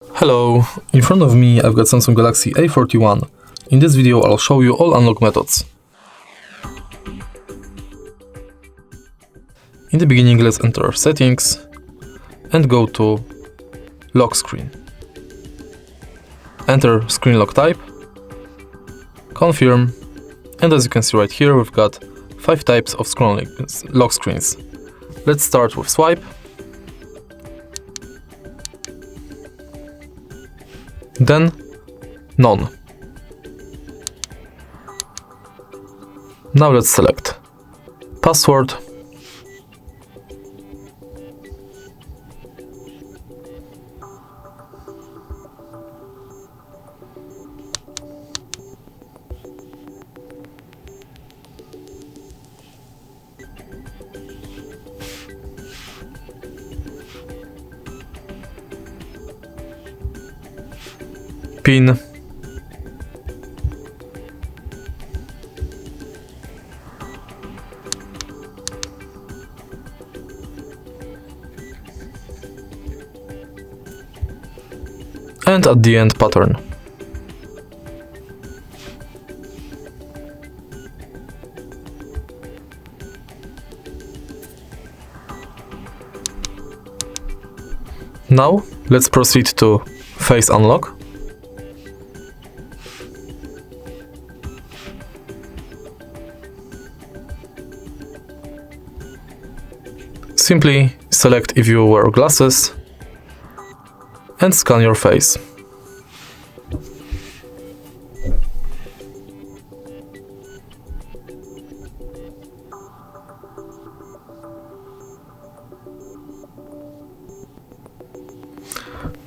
Hello, in front of me I've got Samsung Galaxy A41. In this video I'll show you all unlock methods. In the beginning let's enter settings and go to lock screen. Enter screen lock type, confirm, and as you can see right here we've got 5 types of lock screens. Let's start with swipe. Then none. Now let's select password, PIN, and at the end pattern. Now let's proceed to face unlock. Simply select if you wear glasses and scan your face.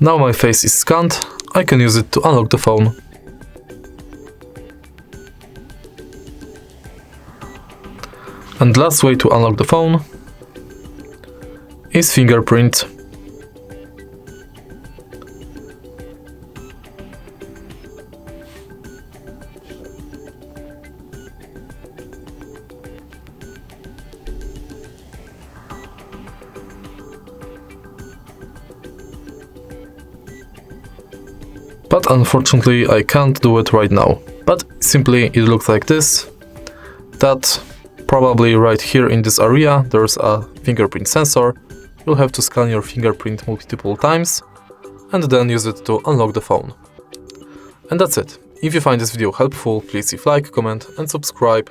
Now my face is scanned, I can use it to unlock the phone. And last way to unlock the phone is fingerprint. But unfortunately I can't do it right now. But simply it looks like this, that probably right here in this area there's a fingerprint sensor. You'll have to scan your fingerprint multiple times and then use it to unlock the phone. And that's it. If you find this video helpful, please leave like, comment and subscribe.